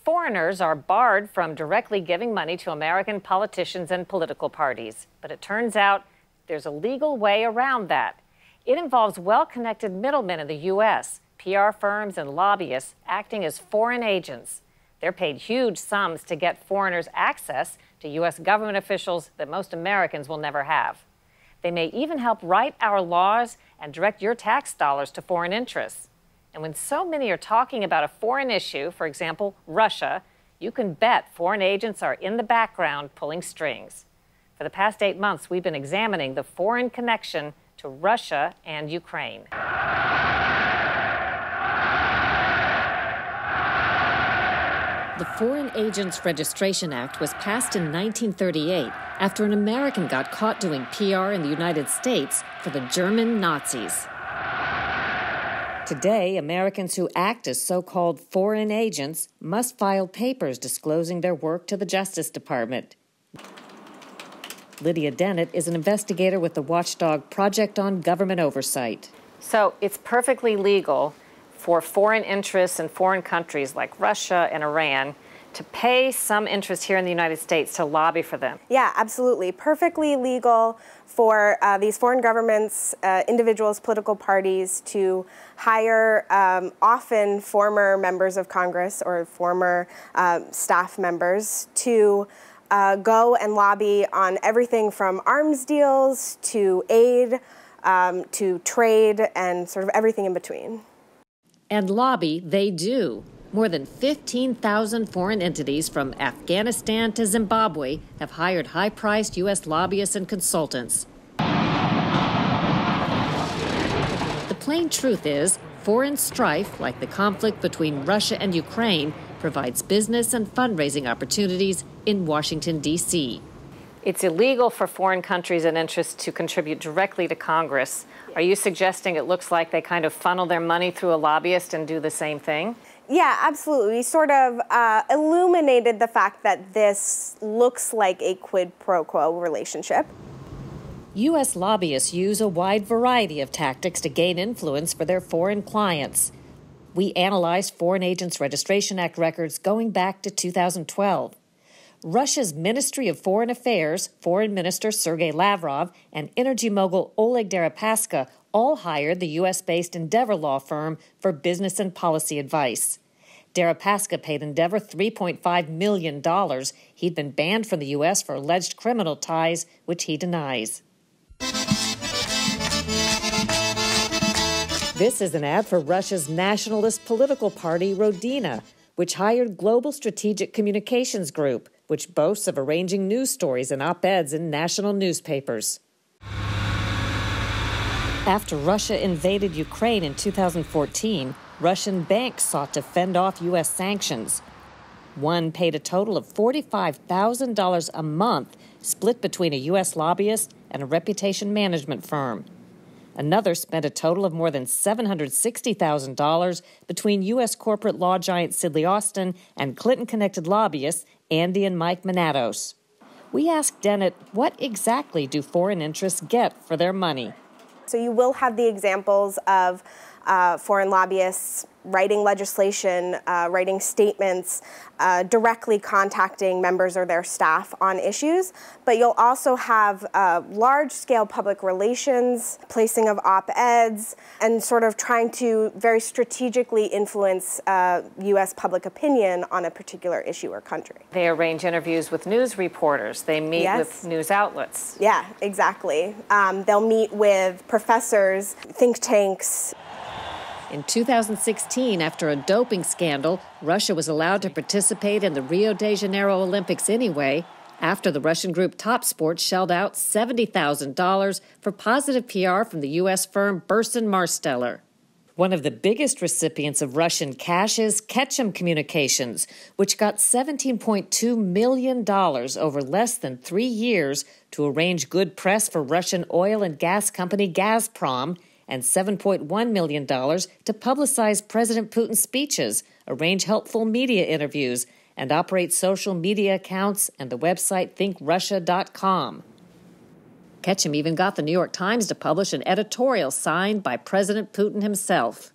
Foreigners are barred from directly giving money to American politicians and political parties. But it turns out there's a legal way around that. It involves well-connected middlemen in the U.S., PR firms and lobbyists acting as foreign agents. They're paid huge sums to get foreigners access to U.S. government officials that most Americans will never have. They may even help write our laws and direct your tax dollars to foreign interests. And when so many are talking about a foreign issue, for example, Russia, you can bet foreign agents are in the background pulling strings. For the past 8 months, we've been examining the foreign connection to Russia and Ukraine. The Foreign Agents Registration Act was passed in 1938 after an American got caught doing PR in the United States for the German Nazis. Today, Americans who act as so-called foreign agents must file papers disclosing their work to the Justice Department. Lydia Dennett is an investigator with the watchdog Project on Government Oversight. So it's perfectly legal for foreign interests in foreign countries like Russia and Iran to pay some interest here in the United States to lobby for them. Yeah, absolutely. Perfectly legal for these foreign governments, individuals, political parties to hire often former members of Congress or former staff members to go and lobby on everything from arms deals to aid to trade and sort of everything in between. And lobby they do. More than 15,000 foreign entities from Afghanistan to Zimbabwe have hired high-priced U.S. lobbyists and consultants. The plain truth is, foreign strife, like the conflict between Russia and Ukraine, provides business and fundraising opportunities in Washington, D.C. It's illegal for foreign countries and interests to contribute directly to Congress. Are you suggesting it looks like they kind of funnel their money through a lobbyist and do the same thing? Yeah, absolutely. We sort of illuminated the fact that this looks like a quid pro quo relationship. U.S. lobbyists use a wide variety of tactics to gain influence for their foreign clients. We analyzed Foreign Agents Registration Act records going back to 2012. Russia's Ministry of Foreign Affairs, Foreign Minister Sergei Lavrov, and energy mogul Oleg Deripaska all hired the U.S.-based Endeavor law firm for business and policy advice. Deripaska paid Endeavor $3.5 million. He'd been banned from the U.S. for alleged criminal ties, which he denies. This is an ad for Russia's nationalist political party, Rodina, which hired Global Strategic Communications Group, which boasts of arranging news stories and op-eds in national newspapers. After Russia invaded Ukraine in 2014, Russian banks sought to fend off U.S. sanctions. One paid a total of $45,000 a month, split between a U.S. lobbyist and a reputation management firm. Another spent a total of more than $760,000 between U.S. corporate law giant Sidley Austin and Clinton-connected lobbyists Andy and Mike Manatos. We asked Dennett, what exactly do foreign interests get for their money? So you will have the examples of foreign lobbyists writing legislation, writing statements, directly contacting members or their staff on issues. But you'll also have large-scale public relations, placing of op-eds, and sort of trying to very strategically influence U.S. public opinion on a particular issue or country. They arrange interviews with news reporters. They meet with news outlets. Yeah, exactly. They'll meet with professors, think tanks. In 2016, after a doping scandal, Russia was allowed to participate in the Rio de Janeiro Olympics anyway, after the Russian group Topsport shelled out $70,000 for positive PR from the U.S. firm Burson Marsteller. One of the biggest recipients of Russian cash is Ketchum Communications, which got $17.2 million over less than 3 years to arrange good press for Russian oil and gas company Gazprom, and $7.1 million to publicize President Putin's speeches, arrange helpful media interviews, and operate social media accounts and the website thinkrussia.com. Ketchum even got the New York Times to publish an editorial signed by President Putin himself.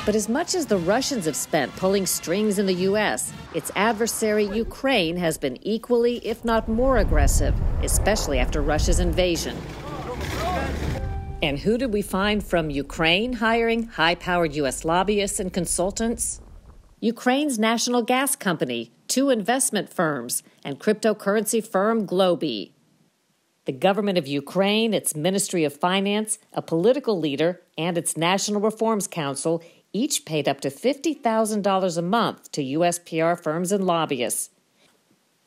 But as much as the Russians have spent pulling strings in the U.S., its adversary, Ukraine, has been equally, if not more aggressive, especially after Russia's invasion. And who did we find from Ukraine hiring high-powered U.S. lobbyists and consultants? Ukraine's national gas company, 2 investment firms, and cryptocurrency firm Globy. The government of Ukraine, its Ministry of Finance, a political leader, and its National Reforms Council each paid up to $50,000 a month to U.S. PR firms and lobbyists.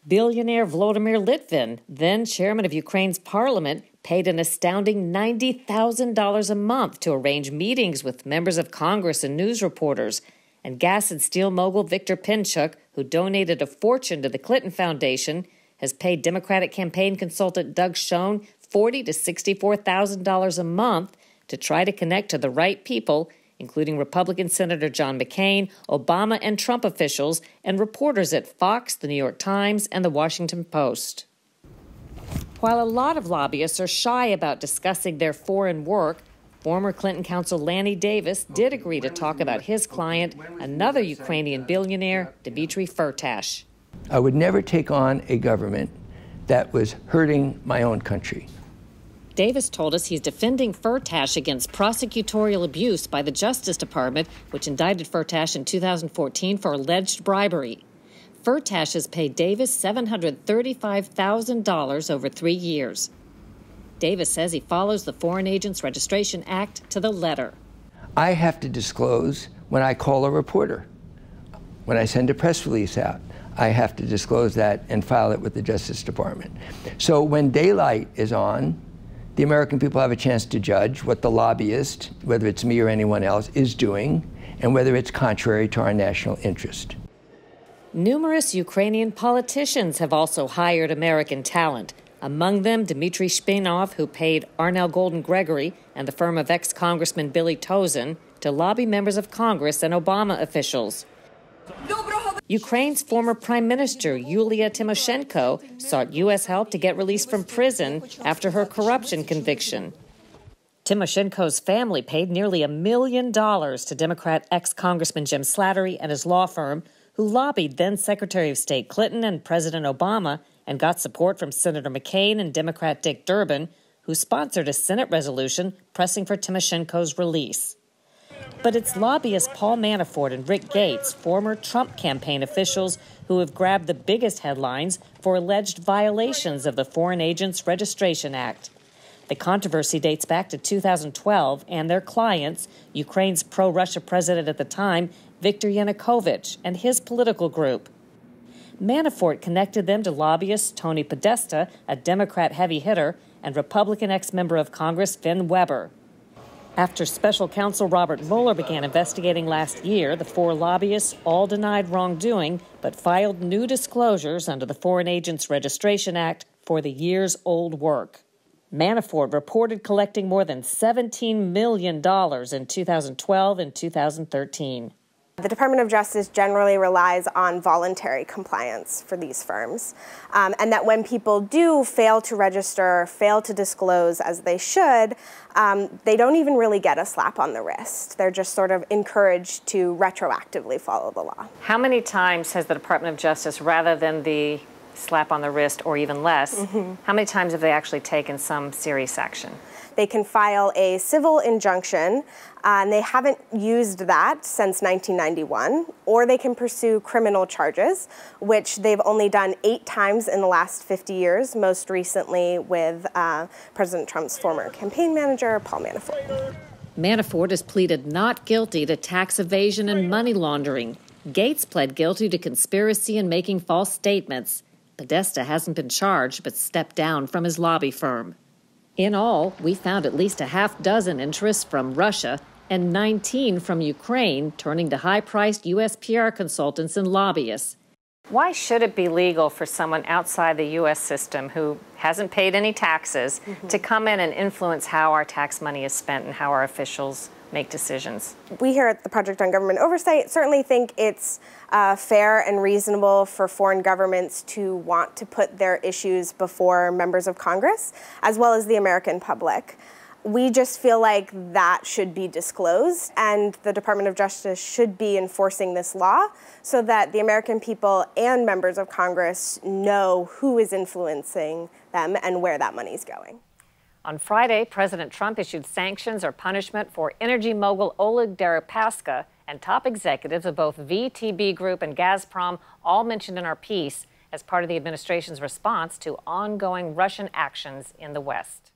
Billionaire Volodymyr Litvin, then chairman of Ukraine's parliament, paid an astounding $90,000 a month to arrange meetings with members of Congress and news reporters. And gas and steel mogul Viktor Pinchuk, who donated a fortune to the Clinton Foundation, has paid Democratic campaign consultant Doug Schoen $40,000 to $64,000 a month to try to connect to the right people, including Republican Senator John McCain, Obama and Trump officials, and reporters at Fox, The New York Times, and The Washington Post. While a lot of lobbyists are shy about discussing their foreign work, former Clinton counsel Lanny Davis did agree to talk about his client, another Ukrainian billionaire, Dmitry Firtash. I would never take on a government that was hurting my own country. Davis told us he's defending Firtash against prosecutorial abuse by the Justice Department, which indicted Firtash in 2014 for alleged bribery. Firtash has paid Davis $735,000 over 3 years. Davis says he follows the Foreign Agents Registration Act to the letter. I have to disclose when I call a reporter, when I send a press release out. I have to disclose that and file it with the Justice Department. So when daylight is on, the American people have a chance to judge what the lobbyist, whether it's me or anyone else, is doing, and whether it's contrary to our national interest. Numerous Ukrainian politicians have also hired American talent, among them Dmitry Shpinov, who paid Arnell Golden Gregory and the firm of ex-Congressman Billy Tozin to lobby members of Congress and Obama officials. Ukraine's former Prime Minister, Yulia Tymoshenko, sought U.S. help to get released from prison after her corruption conviction. Tymoshenko's family paid nearly $1 million to Democrat ex-Congressman Jim Slattery and his law firm, who lobbied then-Secretary of State Clinton and President Obama and got support from Senator McCain and Democrat Dick Durbin, who sponsored a Senate resolution pressing for Tymoshenko's release. But it's lobbyists Paul Manafort and Rick Gates, former Trump campaign officials, who have grabbed the biggest headlines for alleged violations of the Foreign Agents Registration Act. The controversy dates back to 2012 and their clients, Ukraine's pro-Russia president at the time, Viktor Yanukovych, and his political group. Manafort connected them to lobbyist Tony Podesta, a Democrat heavy hitter, and Republican ex-member of Congress Finn Weber. After special counsel Robert Mueller began investigating last year, the 4 lobbyists all denied wrongdoing, but filed new disclosures under the Foreign Agents Registration Act for the years-old work. Manafort reported collecting more than $17 million in 2012 and 2013. The Department of Justice generally relies on voluntary compliance for these firms, and that when people do fail to register, fail to disclose as they should, they don't even really get a slap on the wrist. They're just sort of encouraged to retroactively follow the law. How many times has the Department of Justice, rather than the slap on the wrist or even less, how many times have they actually taken some serious action? They can file a civil injunction, and they haven't used that since 1991, or they can pursue criminal charges, which they've only done 8 times in the last 50 years, most recently with President Trump's former campaign manager, Paul Manafort. Manafort has pleaded not guilty to tax evasion and money laundering. Gates pled guilty to conspiracy and making false statements. Podesta hasn't been charged, but stepped down from his lobby firm. In all, we found at least a half dozen interests from Russia and 19 from Ukraine, turning to high-priced U.S. PR consultants and lobbyists. Why should it be legal for someone outside the U.S. system who hasn't paid any taxes to come in and influence how our tax money is spent and how our officials make decisions? We here at the Project on Government Oversight certainly think it's fair and reasonable for foreign governments to want to put their issues before members of Congress, as well as the American public. We just feel like that should be disclosed, and the Department of Justice should be enforcing this law so that the American people and members of Congress know who is influencing them and where that money is going. On Friday, President Trump issued sanctions or punishment for energy mogul Oleg Deripaska and top executives of both VTB Group and Gazprom, all mentioned in our piece, as part of the administration's response to ongoing Russian actions in the West.